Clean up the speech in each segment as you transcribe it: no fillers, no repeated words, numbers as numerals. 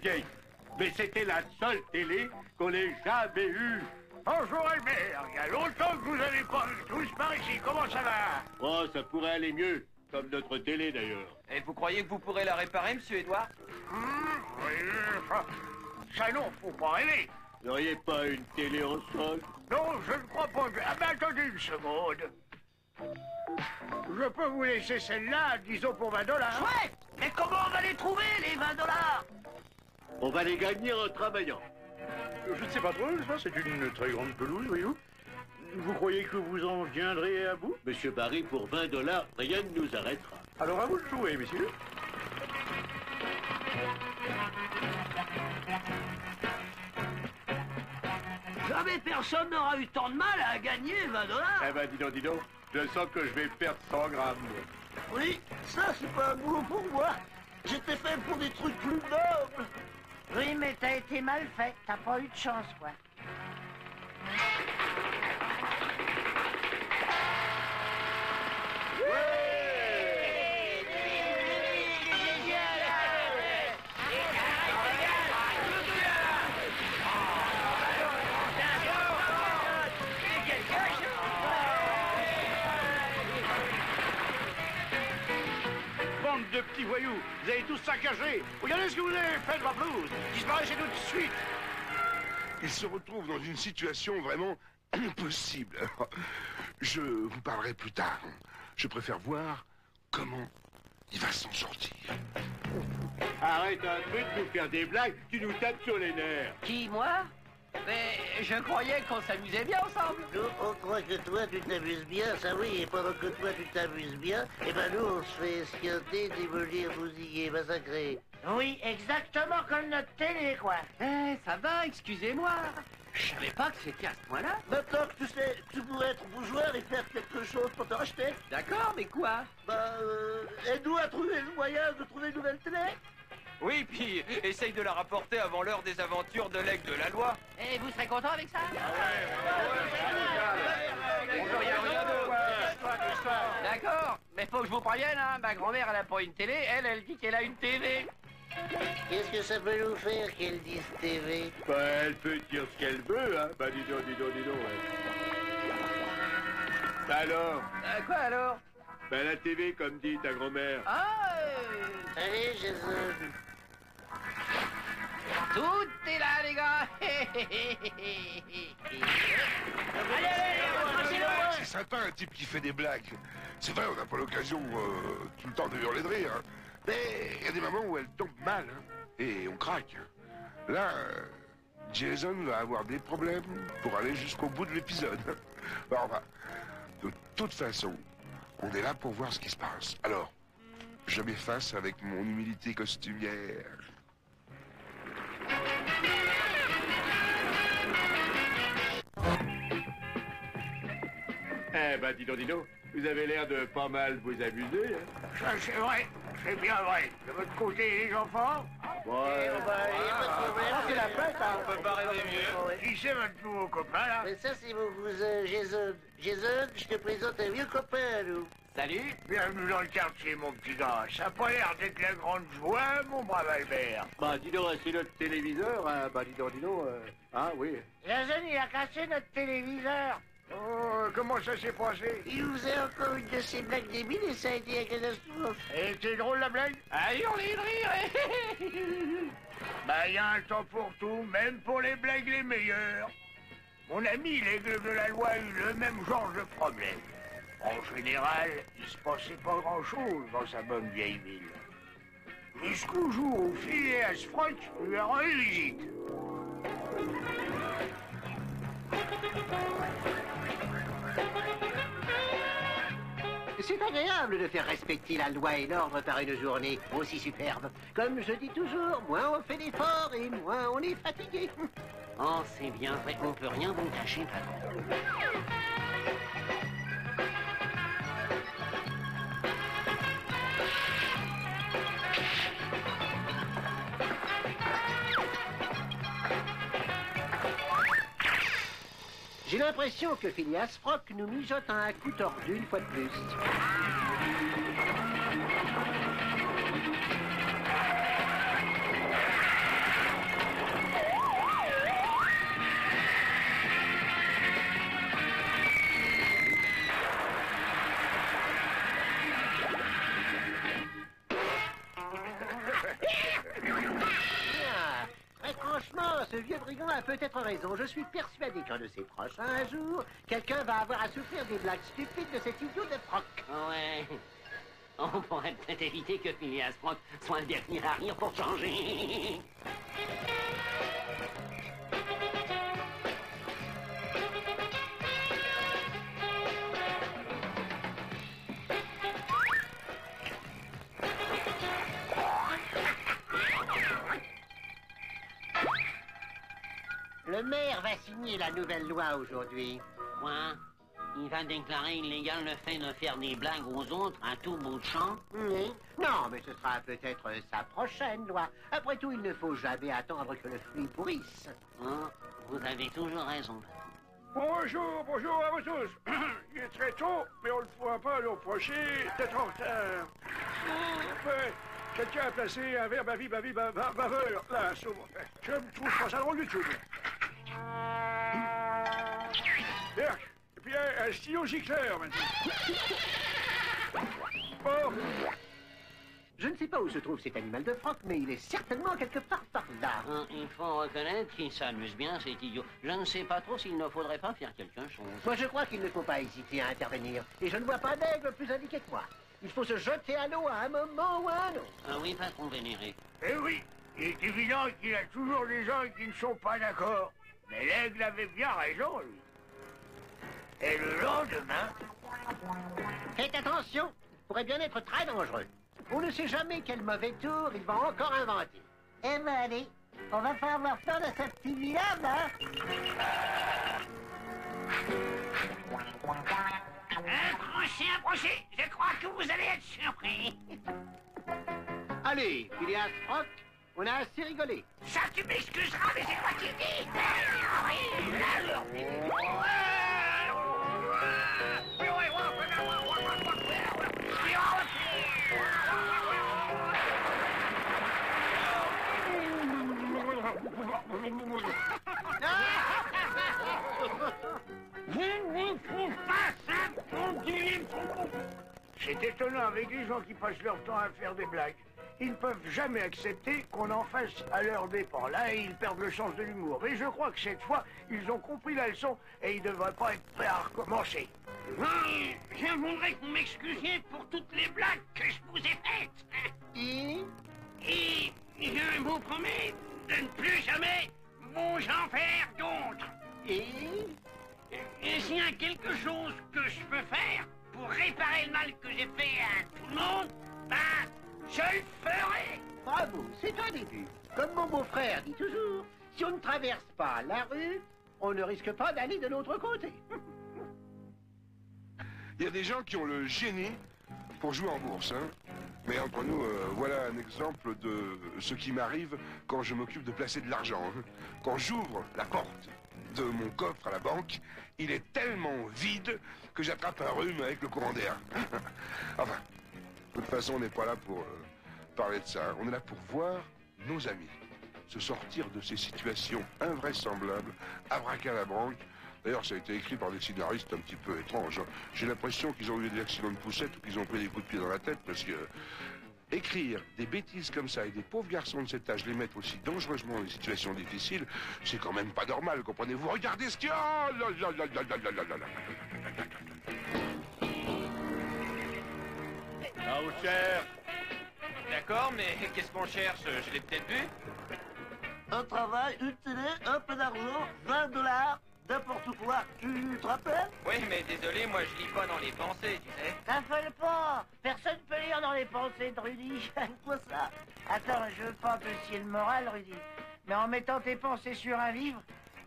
vieille. Mais c'était la seule télé qu'on ait jamais eue. Bonjour Albert, il y a longtemps que vous n'avez pas vu tous par ici, comment ça va? Oh, ça pourrait aller mieux, comme notre télé d'ailleurs. Et vous croyez que vous pourrez la réparer, monsieur Edouard? Oui, ça non, faut pas rêver. Vous n'auriez pas une télé au sol? Non, je ne crois pas que... Ah ben attendez une seconde. Je peux vous laisser celle-là, disons pour 20 $. Ouais, mais comment on va les trouver, les 20 $? On va les gagner en travaillant. Je ne sais pas trop, ça c'est une très grande pelouse, voyez-vous. Vous croyez que vous en viendrez à bout? Monsieur Barry, pour 20 $, rien ne nous arrêtera. Alors à vous de jouer, messieurs. Jamais personne n'aura eu tant de mal à gagner 20 $. Eh ben, dis donc, je sens que je vais perdre 100 grammes. Oui, ça c'est pas un boulot pour moi. J'étais fait pour des trucs plus nobles. Oui, mais t'as été mal fait. T'as pas eu de chance, quoi. Bande de petits voyous, vous avez tous saccagé. Regardez ce que vous avez fait de ma pelouse. Disparaissez tout de suite. Il se retrouve dans une situation vraiment impossible. Je vous parlerai plus tard. Je préfère voir comment il va s'en sortir. Arrête un peu de nous faire des blagues, tu nous tapes sur les nerfs. Qui, moi? Mais je croyais qu'on s'amusait bien ensemble. Nous, on croit que toi, tu t'amuses bien, ça oui, et pendant que toi, tu t'amuses bien, et ben nous, on se fait esquinter, démolir, bousiller, massacrer. Oui, exactement comme notre télé, quoi. Eh, ça va, excusez-moi. Je savais pas que c'était à ce point-là. Maintenant que tu sais, tu pourrais être bougeoir et faire quelque chose pour te racheter. D'accord, mais quoi? Aide-nous à trouver le moyen de trouver une nouvelle télé. Oui, puis essaye de la rapporter avant l'heure des aventures de l'aigle de la loi. Et vous serez content avec ça? D'accord, mais faut que je vous prévienne, hein. Ma grand-mère, elle a pas une télé, elle dit qu'elle a une TV. Qu'est-ce que ça peut nous faire qu'elle dise TV? Bah, elle peut dire ce qu'elle veut, hein. Bah, dis donc, ouais. Bah alors? Quoi alors? Bah, la TV, comme dit ta grand-mère. Ah, Allez, Jason. tout est là, les gars. C'est sympa un type qui fait des blagues. C'est vrai, on n'a pas l'occasion tout le temps de hurler de rire. Hein. Mais il y a des moments où elle tombe mal, hein, et on craque. Là, Jason va avoir des problèmes pour aller jusqu'au bout de l'épisode. Enfin, de toute façon, on est là pour voir ce qui se passe. Alors, je m'efface avec mon humilité costumière. Eh ben, dis donc, vous avez l'air de pas mal vous amuser, hein. Ça c'est vrai, c'est bien vrai. De votre côté, les enfants? Ouais. C'est la fête, hein. On peut pas rêver mieux. Qui c'est votre nouveau copain, là? Mais ça, c'est mon cousin Jason. Jason, je te présente un vieux copain, nous. Salut. Bienvenue dans le quartier, mon petit gars. Ça a pas l'air d'être la grande joie, mon brave Albert. Bah, dis donc, c'est notre téléviseur, hein. Bah, dis donc, hein, oui. Jason, il a cassé notre téléviseur. Oh, comment ça s'est passé? Il nous a encore une de ces blagues débiles et ça a été une catastrophe. Et c'était drôle, la blague? Ah, hurler de rire. Bah, y a un temps pour tout, même pour les blagues les meilleures. Mon ami, l'aigle de la loi, a eu le même genre de problème. En général, il se passait pas grand-chose dans sa bonne vieille ville. Jusqu'au jour où Phileas Fogg lui a rendu visite. C'est agréable de faire respecter la loi et l'ordre par une journée aussi superbe. Comme je dis toujours, moins on fait d'efforts et moins on est fatigué. Oh, c'est bien vrai, on peut rien vous cacher, patron. J'ai l'impression que Phileas Fogg nous mijote un coup tordu une fois de plus. ce vieux brigand a peut-être raison. Je suis persuadé qu'un de ces prochains jours, quelqu'un va avoir à souffrir des blagues stupides de cet idiot de Froc. Ouais. On pourrait peut-être éviter que Phileas Fogg soit le dernier à rire pour changer. Le maire va signer la nouvelle loi aujourd'hui. Quoi? Il va déclarer illégal le fait de faire des blagues aux autres à tout bout de champ? Oui. Non, mais ce sera peut-être sa prochaine loi. Après tout, il ne faut jamais attendre que le fruit pourrisse. Oh, vous avez toujours raison. Bonjour à vous tous. Il est très tôt, mais on ne pourra pas l'approcher d'être en retard. Quelqu'un a placé un verre baveur là, sur mon... Je me trouve pas ça drôle du tout. Bien. Et puis un stylo gicleur maintenant. Bon. Je ne sais pas où se trouve cet animal de Froc, mais il est certainement quelque part par là. Il faut reconnaître qu'il s'amuse bien, cet idiot. Je ne sais pas trop s'il ne faudrait pas faire quelque chose. Moi, je crois qu'il ne faut pas hésiter à intervenir. Et je ne vois pas d'aigle plus indiqué que moi. Il faut se jeter à l'eau à un moment ou à un autre. Ah oui, patron vénéré. Eh oui, il est évident qu'il y a toujours des gens qui ne sont pas d'accord. Mais l'aigle avait bien raison, lui. Et le lendemain... Faites attention, il pourrait bien être très dangereux. On ne sait jamais quel mauvais tour il va encore inventer. Eh ben allez, on va pas avoir peur de sa petite village, hein? Approchez, je crois que vous allez être surpris. Allez, Phileas Froc, on a assez rigolé. Ça, tu m'excuseras, mais c'est quoi qui dit? C'est étonnant avec les gens qui passent leur temps à faire des blagues. Ils ne peuvent jamais accepter qu'on en fasse à leur dépens. Là, ils perdent le sens de l'humour. Mais je crois que cette fois, ils ont compris la leçon et ils ne devraient pas être prêts à recommencer. Je voudrais que vous m'excusiez pour toutes les blagues que je vous ai faites. Et je vous promets de ne plus jamais vous en faire d'autres. Et s'il y a quelque chose que je peux faire pour réparer le mal que j'ai fait à tout le monde, ben, je le ferai. Bravo, c'est un début. Comme mon beau-frère dit toujours, si on ne traverse pas la rue, on ne risque pas d'aller de l'autre côté. Il y a des gens qui ont le génie pour jouer en bourse, hein. Mais entre nous, voilà un exemple de ce qui m'arrive quand je m'occupe de placer de l'argent. Hein. Quand j'ouvre la porte de mon coffre à la banque, il est tellement vide que j'attrape un rhume avec le courant d'air. Enfin, de toute façon, on n'est pas là pour parler de ça. On est là pour voir nos amis se sortir de ces situations invraisemblables, abracadabrantes. D'ailleurs, ça a été écrit par des scénaristes un petit peu étranges. Hein. J'ai l'impression qu'ils ont eu des accidents de poussette ou qu'ils ont pris des coups de pied dans la tête parce que écrire des bêtises comme ça et des pauvres garçons de cet âge les mettre aussi dangereusement dans des situations difficiles, c'est quand même pas normal, comprenez-vous? Regardez ce qu'il y a! Ah, on cherche. D'accord, mais qu'est-ce qu'on cherche? Je l'ai peut-être vu. Un travail, une télé, un peu d'argent, 20 $, n'importe quoi. Tu te rappelles? Oui, mais désolé, moi je lis pas dans les pensées, tu sais. T'affole pas. Personne peut lire dans les pensées de Rudy. Quoi ça? Attends, je veux pas apprécier le moral, Rudy. Mais en mettant tes pensées sur un livre,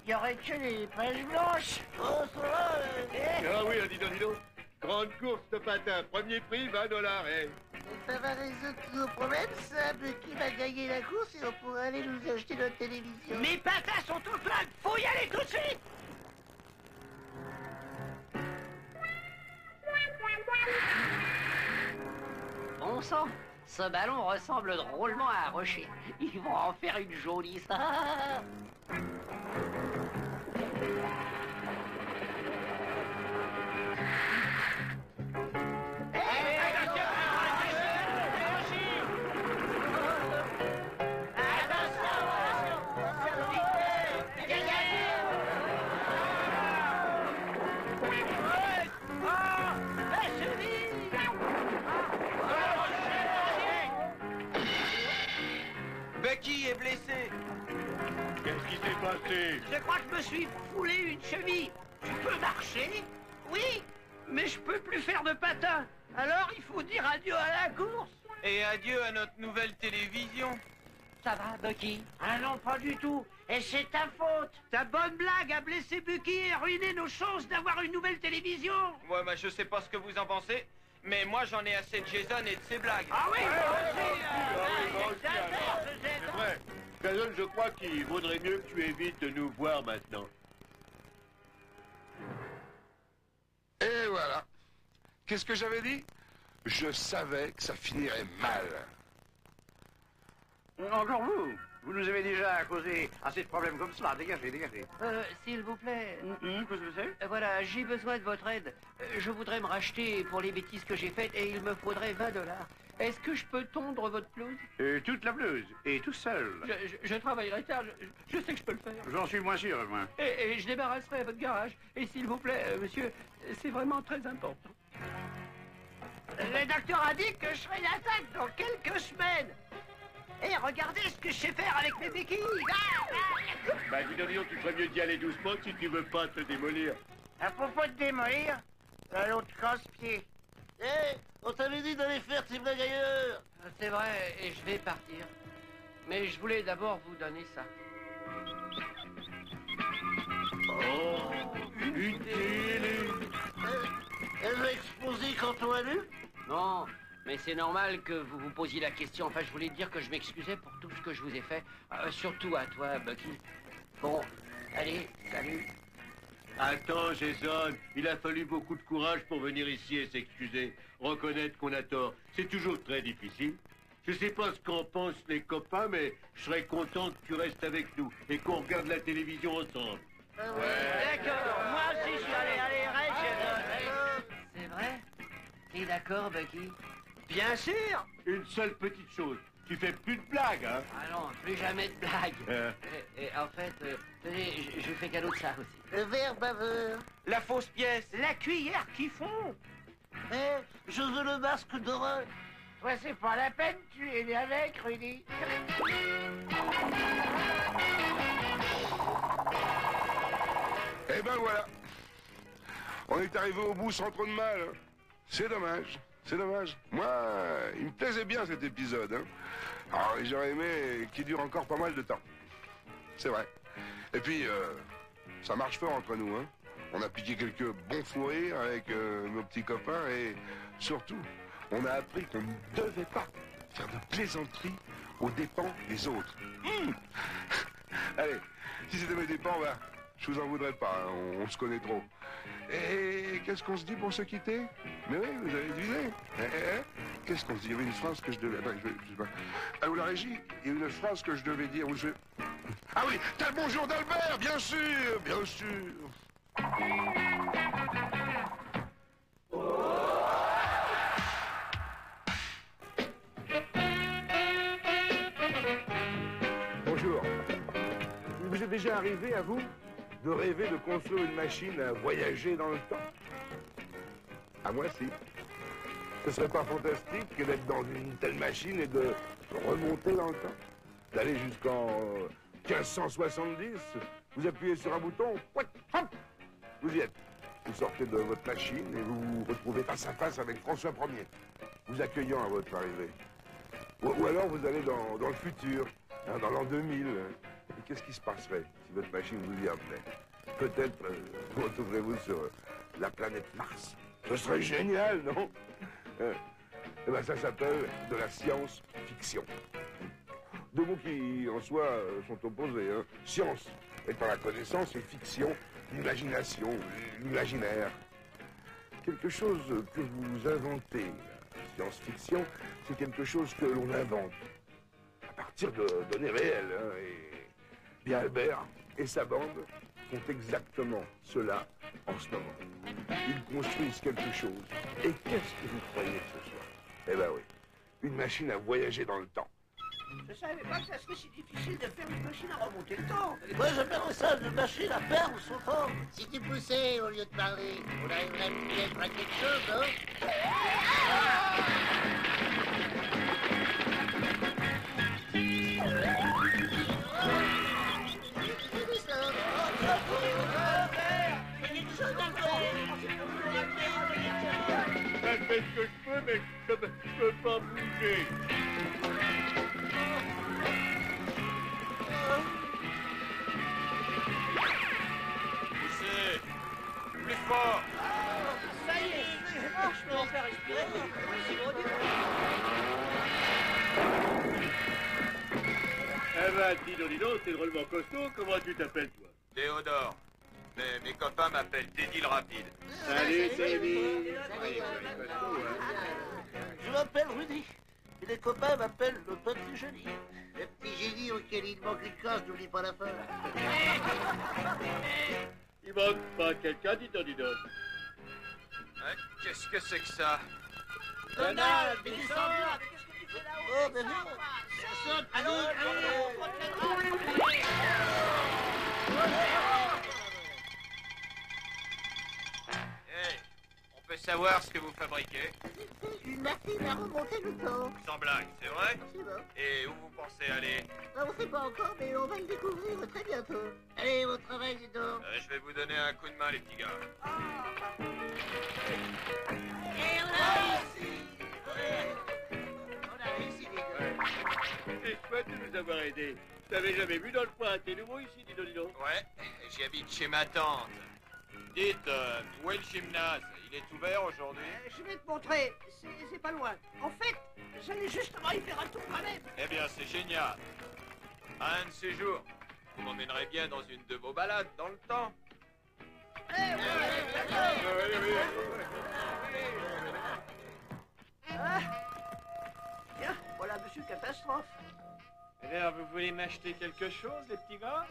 il y aurait que des pages blanches. Oh, ça va, Ah oui, dis donc. Grande course de patin, premier prix, 20 $, eh. Ça va résoudre tous nos problèmes, simple. Qui va gagner la course et on pourra aller nous acheter notre télévision. Mes patins sont tout pleins, faut y aller tout de suite. Bon sang, ce ballon ressemble drôlement à un rocher. Ils vont en faire une jolie, ça. passé? Qu'est-ce qui s'est passé? Je crois que je me suis foulé une cheville. Je peux marcher, oui, mais je peux plus faire de patin. Alors il faut dire adieu à la course. Et adieu à notre nouvelle télévision. Ça va, Bucky? Ah non, pas du tout. Et c'est ta faute. Ta bonne blague a blessé Bucky et ruiné nos chances d'avoir une nouvelle télévision. Ouais, bah je sais pas ce que vous en pensez, mais moi j'en ai assez de Jason et de ses blagues. Ah oui, C'est vrai. Jason, je crois qu'il vaudrait mieux que tu évites de nous voir maintenant. Et voilà. Qu'est-ce que j'avais dit? Je savais que ça finirait mal. Encore vous? Vous nous avez déjà causé assez de problèmes comme cela. Dégagez, dégagez. S'il vous plaît. Qu'est-ce que c'est? Voilà, j'ai besoin de votre aide. Je voudrais me racheter pour les bêtises que j'ai faites et il me faudrait 20 $. Est-ce que je peux tondre votre pelouse? Toute la pelouse, et tout seul. Je travaillerai tard, je sais que je peux le faire. J'en suis moins sûr, moi. Et je débarrasserai votre garage. Et s'il vous plaît, monsieur, c'est vraiment très important. Le docteur a dit que je serai l'attaque dans quelques semaines. Et regardez ce que je sais faire avec mes béquilles. Bah dis donc, tu ferais mieux d'y aller doucement si tu veux pas te démolir. À propos de démolir, l'autre casse-pied. On t'avait dit d'aller faire tes blagues ailleurs. C'est vrai, et je vais partir. Mais je voulais d'abord vous donner ça. Oh, une télé. Elle va exploser quand on allume? Non, mais c'est normal que vous vous posiez la question. Enfin, je voulais dire que je m'excusais pour tout ce que je vous ai fait. Surtout à toi, Bucky. Bon, allez, salut. Attends, Jason, il a fallu beaucoup de courage pour venir ici et s'excuser. Reconnaître qu'on a tort, c'est toujours très difficile. Je sais pas ce qu'en pensent les copains, mais je serais content que tu restes avec nous et qu'on regarde la télévision ensemble. D'accord, moi aussi je suis allé, reste, Jason. C'est vrai? T'es d'accord, Bucky? Bien sûr. Une seule petite chose, tu fais plus de blagues, hein? Ah non, plus jamais de blagues. Et en fait, tenez, je fais cadeau de ça aussi. Le verre baveur. La fausse pièce. La cuillère qui fond. Je veux le masque d'horreur. Toi, c'est pas la peine, tu es né avec, Rudy. Eh ben voilà. On est arrivé au bout sans trop de mal. Hein. C'est dommage. C'est dommage. Moi, il me plaisait bien cet épisode. Hein. Alors, j'aurais aimé qu'il dure encore pas mal de temps. C'est vrai. Et puis, ça marche fort entre nous. Hein. On a piqué quelques bons fous rires avec nos petits copains et surtout, on a appris qu'on ne devait pas faire de plaisanteries aux dépens des autres. Allez, si c'était mes dépens, bah, je vous en voudrais pas, hein, on se connaît trop. Et qu'est-ce qu'on se dit pour se quitter? Mais oui, vous avez deviné. Qu'est-ce qu'on se dit? Il y avait une phrase que je devais... Attends, je sais pas. Ah, ou la régie, il y a une phrase que je devais dire. Où je... Ah oui, t'as le bonjour d'Albert, bien sûr, bien sûr. Bonjour. Vous êtes déjà arrivé, à vous, de rêver de construire une machine à voyager dans le temps? À moi, si. Ce serait pas fantastique que d'être dans une telle machine et de remonter dans le temps? D'aller jusqu'en 1570, vous appuyez sur un bouton, hop, vous y êtes. Vous sortez de votre machine et vous vous retrouvez face à face avec François Ier, vous accueillant à votre arrivée. Ou alors vous allez dans le futur, hein, dans l'an 2000. Et qu'est-ce qui se passerait si votre machine vous y amenait? Peut-être vous retrouverez-vous sur la planète Mars. Ce serait génial, non? Eh ben ça s'appelle de la science-fiction. Deux mots qui, en soi, sont opposés. Hein. Science étant la connaissance et fiction, l'imagination, l'imaginaire. Quelque chose que vous inventez. Science-fiction, c'est quelque chose que l'on invente à partir de données réelles. Hein, et bien Albert et sa bande font exactement cela en ce moment. Ils construisent quelque chose. Et qu'est-ce que vous croyez que ce soit? Eh ben oui, une machine à voyager dans le temps. Je savais pas que ça serait si difficile de faire une machine à remonter le temps. Moi, j'appelle ça une machine à perdre son temps. Si tu poussais au lieu de parler, on arriverait peut-être à quelque chose, non? Je peux pas bouger. Poussez. Plus fort. Ça y est, je peux en faire respirer. Eh ben, dis donc, t'es drôlement costaud. Comment tu t'appelles, toi? Théodore. Mais mes copains m'appellent Teddy le Rapide. Salut, Teddy. Je m'appelle Rudy. Et les copains m'appellent le petit génie. Le petit génie auquel il manque une case, n'oublie pas la fin. Il manque pas quelqu'un, dis donc. Hein, qu'est-ce que c'est que ça? Donald, descends-là. Qu'est-ce que tu fais là-haut? Oh, ben non. Ça sonne. Allez. Hey, on peut savoir ce que vous fabriquez? Une machine à remonter le temps. Sans blague, c'est vrai? C'est bon. Et où vous pensez aller? On ne sait pas encore, mais on va le découvrir très bientôt. Allez, au travail, dis donc. Je vais vous donner un coup de main, les petits gars. Et on a réussi. On a réussi, les gars. C'est chouette de nous avoir aidés. Je t'avais jamais vu dans le coin. T'es nouveau ici, dis donc. Ouais, j'habite chez ma tante. Dites, où est le gymnase? Il est ouvert aujourd'hui? Je vais te montrer, c'est pas loin. En fait, j'allais justement y faire un tour moi-même. Eh bien, c'est génial. Un de ces jours, vous m'emmènerez bien dans une de vos balades dans le temps. Tiens, voilà Monsieur Catastrophe. Alors, vous voulez m'acheter quelque chose, les petits gars?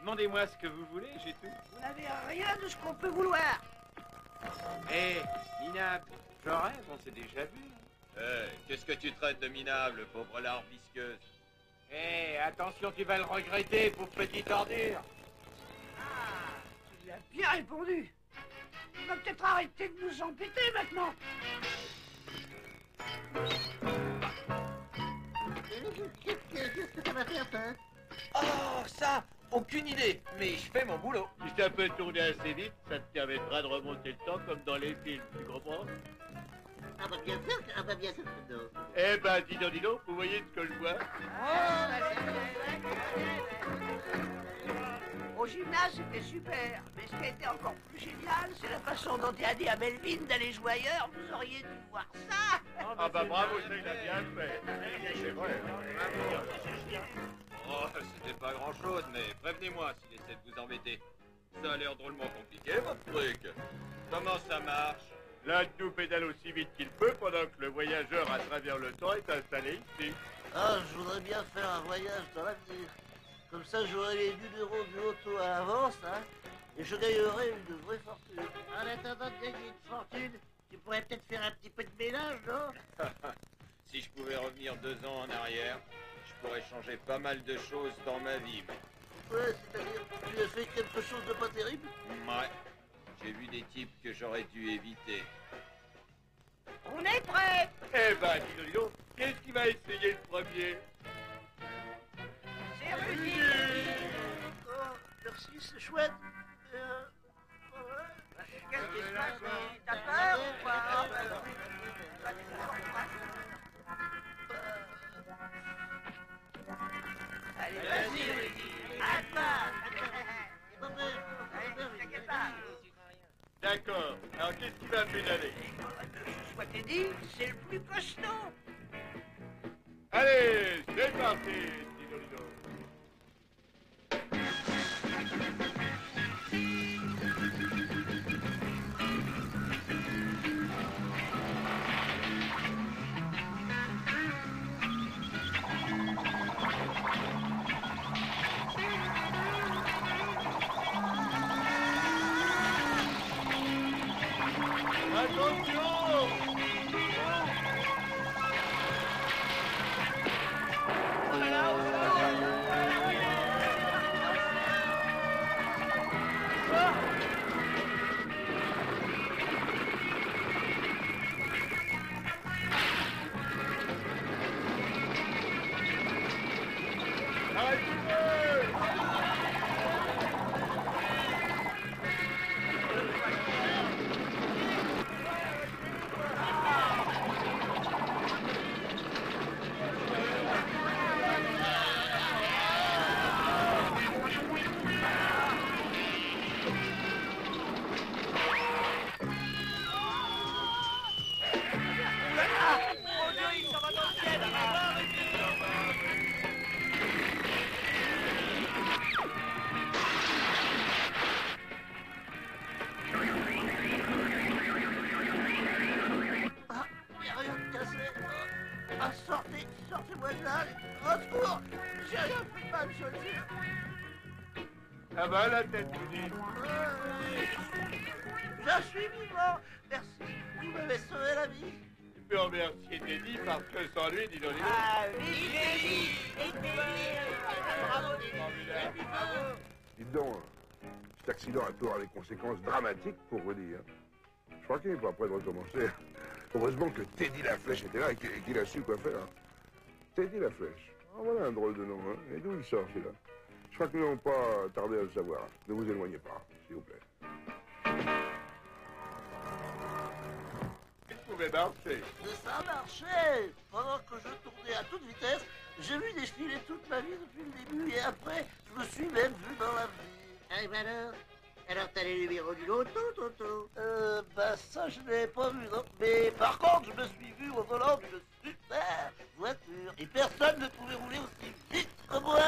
Demandez-moi ce que vous voulez, j'ai tout. Vous n'avez rien de ce qu'on peut vouloir. Hé, minable, je rêve, on s'est déjà vu. Qu'est-ce que tu traites de minable, pauvre larve visqueuse? Hé, attention, tu vas le regretter, pauvre petite ordure. Ah, il a bien répondu. Il va peut-être arrêter de nous embêter maintenant. Qu'est-ce que ça va faire, ça? Oh, ça! Aucune idée, mais je fais mon boulot. Si ça peut tourner assez vite, ça te permettra de remonter le temps comme dans les films, tu comprends? Ah bah bien sûr, non. Eh ben, dis donc, vous voyez ce que je vois? Au gymnase, c'était super. Mais ce qui a été encore plus génial, c'est la façon dont tu as dit à Melvin d'aller jouer ailleurs. Vous auriez dû voir ça. Ah bah bravo, ça il a bien fait. C'est vrai. Oh, c'était pas grand-chose, mais prévenez-moi s'il essaie de vous embêter. Ça a l'air drôlement compliqué, votre truc. Comment ça marche? L'un de nous pédale aussi vite qu'il peut pendant que le voyageur à travers le temps est installé ici. Ah, je voudrais bien faire un voyage dans l'avenir. Comme ça, j'aurai les 1 000 € du loto à l'avance, hein, et je gagnerai une vraie fortune. En attendant de gagner une fortune, tu pourrais peut-être faire un petit peu de ménage, non? Si je pouvais revenir 2 ans en arrière, je pourrais changer pas mal de choses dans ma vie. Ouais, c'est-à-dire, tu as fait quelque chose de pas terrible? Ouais, j'ai vu des types que j'aurais dû éviter. On est prêt. Eh ben, dis donc, qu'est-ce qui va essayer le premier? C'est Rudy. Oh, merci, c'est chouette. Qu'est-ce qui se passe? T'as peur ou quoi? Allez, vas-y, Rudy. Attends. Allez, t'inquiète pas. D'accord, alors qu'est-ce qui va pédaler? Je crois que t'ai dit, c'est le plus costaud. Allez, c'est parti, Tidolino. Attention! Ça va la tête, Teddy? Je suis vivant. Merci. Vous m'avez sauvé la vie. Tu peux remercier Teddy parce que sans lui, dis donc. Ah oui, Teddy. Et Teddy. Bravo, Teddy. Bravo. Dites donc, cet accident a pu avoir des conséquences dramatiques pour Rudy. Hein. Je crois qu'il n'est pas prêt de recommencer. Heureusement que Teddy la Flèche était là et qu'il a su quoi faire. Teddy la Flèche. Oh, voilà un drôle de nom. Hein. Et d'où il sort, celui-là? Je crois que nous n'allons pas tarder à le savoir. Ne vous éloignez pas, s'il vous plaît. Il pouvait marcher. Ça marchait. Pendant que je tournais à toute vitesse, j'ai vu défiler toute ma vie depuis le début et après, je me suis même vu dans l'avenir. Eh ben alors t'as les numéros du loto, Toto? Bah ça je l'ai pas vu, non. Mais par contre, je me suis vu au volant d'une super voiture. Et personne ne pouvait rouler aussi vite que moi.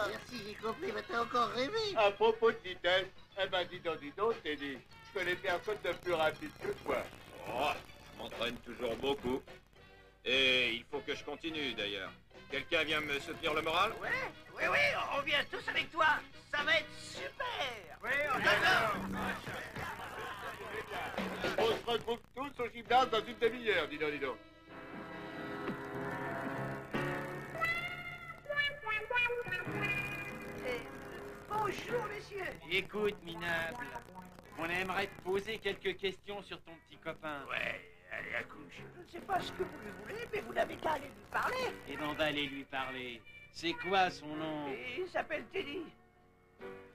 Merci, j'ai compris, mais t'as encore rêvé. À propos de vitesse, eh ben dis donc, Teddy. Je connais personne de plus rapide que toi. Oh, je m'entraîne toujours beaucoup. Et il faut que je continue d'ailleurs. Quelqu'un vient me soutenir le moral? Oui, on vient tous avec toi. Ça va être super. Oui, on On se retrouve tous au gymnase dans une demi-heure, dis donc. Bonjour, messieurs. Écoute, minable, on aimerait te poser quelques questions sur ton petit copain. Ouais, allez, à couche. Je ne sais pas ce que vous lui voulez, mais vous n'avez qu'à aller lui parler. Et on va aller lui parler. C'est quoi son nom? Il s'appelle Teddy.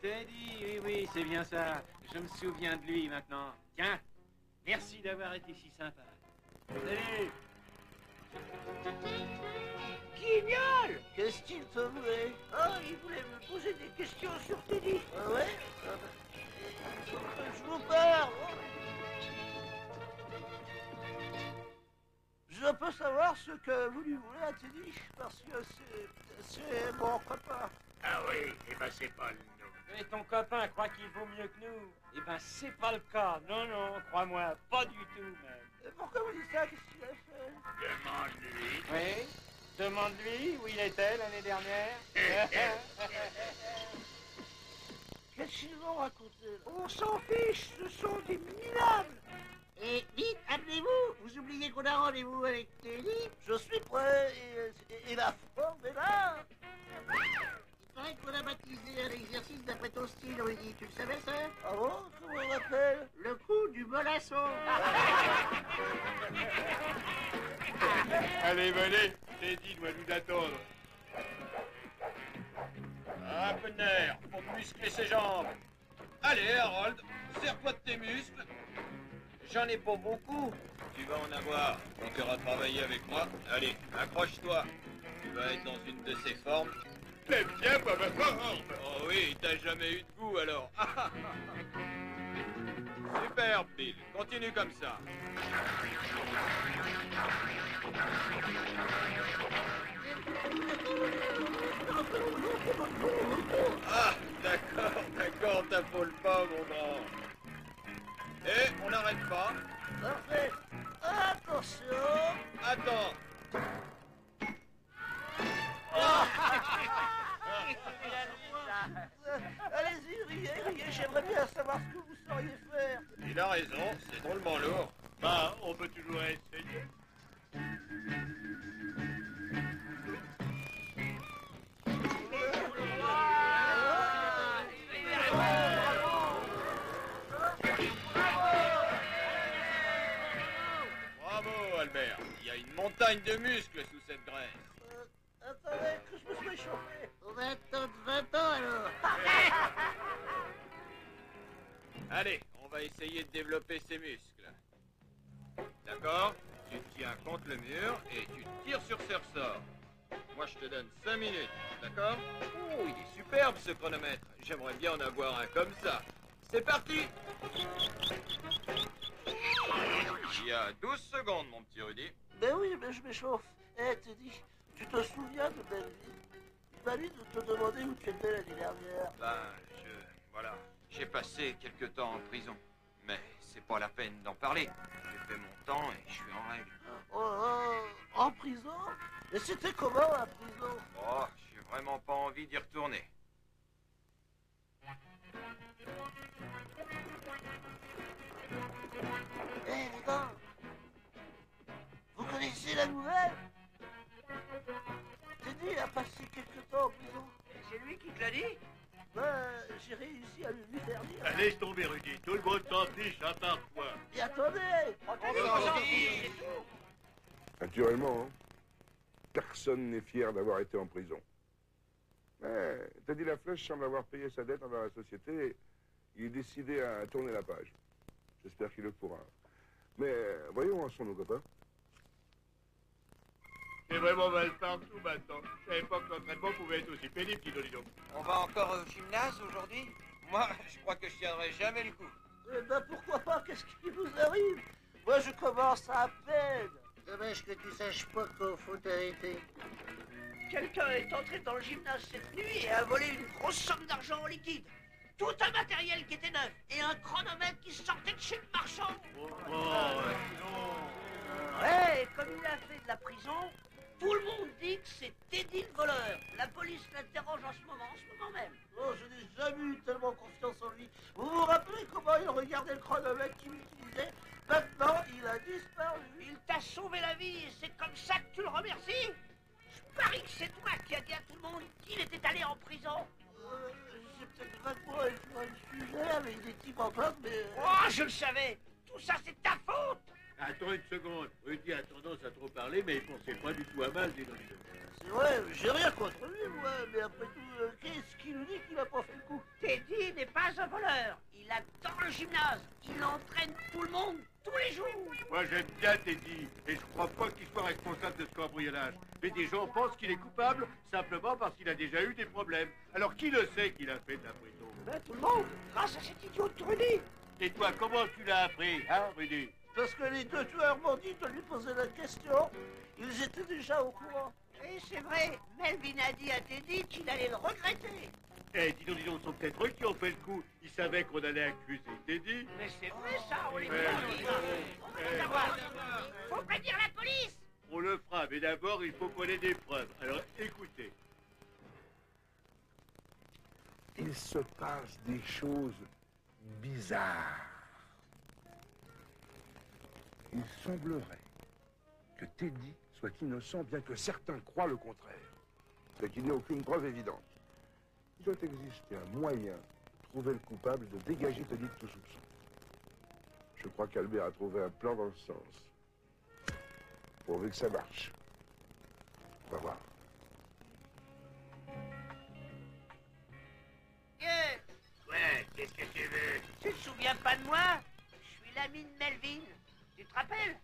Teddy, oui, c'est bien ça. Je me souviens de lui maintenant. Tiens, merci d'avoir été si sympa. Salut. Guignol! Qu'est-ce qu'il te voulait? Oh, il voulait me poser des questions sur Teddy. Ah ouais? Je vous parle. Je peux savoir ce que vous lui voulez à Teddy? Parce que c'est mon copain. Ah oui, eh ben c'est pas le nom. Et ton copain croit qu'il vaut mieux que nous? Eh ben, c'est pas le cas. Non, crois-moi, pas du tout, même. Pourquoi vous dites ça? Qu'est-ce qu'il a fait? Demande-lui. Oui? Demande-lui où il était l'année dernière. Qu'est-ce qu'ils vont raconter là? On s'en fiche, ce sont des minables. Et vite, appelez-vous. Vous oubliez qu'on a rendez-vous avec Teddy? Je suis prêt et la forme est là. Il paraît qu'on a baptisé un exercice d'après ton style, Rudy. Tu le savais, ça? Ah bon? Comment on l'appelle? Le coup du bolasson. Allez, venez, Teddy doit nous attendre. Un peu de nerf pour muscler ses jambes. Allez, Harold, serre-toi de tes muscles. J'en ai pas beaucoup. Tu vas en avoir quand tu auras travaillé avec moi. Allez, accroche-toi. Tu vas être dans une de ces formes. T'aimes bien, papa? Oh oui, t'as jamais eu de goût alors. Super, Bill. Continue comme ça. Ah, d'accord, t'affole pas, mon grand. Et on n'arrête pas. Parfait. Attention. Attends. Allez-y, riez, j'aimerais bien savoir ce que vous sauriez faire. Il a raison, c'est drôlement lourd. Bah, on peut toujours essayer. Bravo, Albert. Il y a une montagne de muscles sous cette graisse. Attendez, que je me suis échauffé. On va attendre 20 ans, alors. Allez, on va essayer de développer ses muscles. D'accord? Tu te tiens contre le mur et tu tires sur ses ressorts. Moi, je te donne 5 minutes, d'accord? Oh, il est superbe, ce chronomètre. J'aimerais bien en avoir un comme ça. C'est parti! Il y a 12 secondes, mon petit Rudy. Ben oui, mais je m'échauffe. Eh, Teddy, tu te souviens de Melvin? Il m'a dit de te demander où tu étais l'année dernière. Ben, voilà. J'ai passé quelque temps en prison. Mais c'est pas la peine d'en parler. J'ai fait mon temps et je suis en règle. En prison? Et c'était comment, la prison? Oh, j'ai vraiment pas envie d'y retourner. J'ai réussi à lui faire dire. Ah, laisse tomber, Rudy. Tout le monde s'en fiche à part toi. Et attendez, Naturellement, hein, personne n'est fier d'avoir été en prison. Mais Teddy Laflèche semble avoir payé sa dette envers la société et il est décidé à tourner la page. J'espère qu'il le pourra. Mais voyons où en sont nos copains. C'est vraiment mal partout maintenant. Je savais pas que l'entraînement pouvait être aussi pénible, dis donc. On va encore au gymnase aujourd'hui? Moi, je crois que je tiendrai jamais le coup. Eh ben pourquoi pas, qu'est-ce qui vous arrive? Moi je commence à peine. Dommage que tu saches pas qu'il faut t'arrêter. Quelqu'un est entré dans le gymnase cette nuit et a volé une grosse somme d'argent en liquide. Tout un matériel qui était neuf et un chronomètre qui sortait de chez le marchand. Ouais, et comme il a fait de la prison, tout le monde dit que c'est Teddy le voleur. La police l'interroge en ce moment même. Oh, je n'ai jamais eu tellement confiance en lui. Vous vous rappelez comment il regardait le chronomètre qu'il utilisait? Maintenant, il a disparu. Il t'a sauvé la vie et c'est comme ça que tu le remercies? Je parie que c'est toi qui as dit à tout le monde qu'il était allé en prison. J'ai peut-être vaguement écrit le sujet avec des types en place, mais... Oh, je le savais. Tout ça, c'est ta faute. Attends une seconde. Rudy a tendance à trop parler, mais il pensait pas du tout à mal, dis donc. C'est vrai, j'ai rien contre lui, moi, mais après tout, qu'est-ce qui nous dit qu'il a pas fait le coup? Teddy n'est pas un voleur. Il adore le gymnase. Il entraîne tout le monde tous les jours. Moi, j'aime bien Teddy, et je crois pas qu'il soit responsable de ce cambriolage. Mais des gens pensent qu'il est coupable simplement parce qu'il a déjà eu des problèmes. Alors qui le sait qu'il a fait de la prison? Ben, tout le monde, grâce à cet idiot de Rudy. Et toi, comment tu l'as appris, hein, Rudy? Parce que les deux tueurs m'ont dit de lui poser la question. Ils étaient déjà au courant. Et c'est vrai, Melvin a dit à Teddy qu'il allait le regretter. Eh, dis donc, ce sont peut-être eux qui ont fait le coup. Ils savaient qu'on allait accuser Teddy. Mais c'est vrai ça, on les Faut prévenir la police. On le fera, mais d'abord, il faut qu'on ait des preuves. Alors, écoutez. Il se passe des choses bizarres. Il semblerait que Teddy soit innocent, bien que certains croient le contraire. C'est qu'il n'y a aucune preuve évidente. Il doit exister un moyen de trouver le coupable, de dégager Teddy de tout soupçon. Je crois qu'Albert a trouvé un plan dans ce sens. Pourvu que ça marche. On va voir. Ouais, qu'est-ce que tu veux? Tu te souviens pas de moi? Je suis l'ami de Melvin. Tu te rappelles?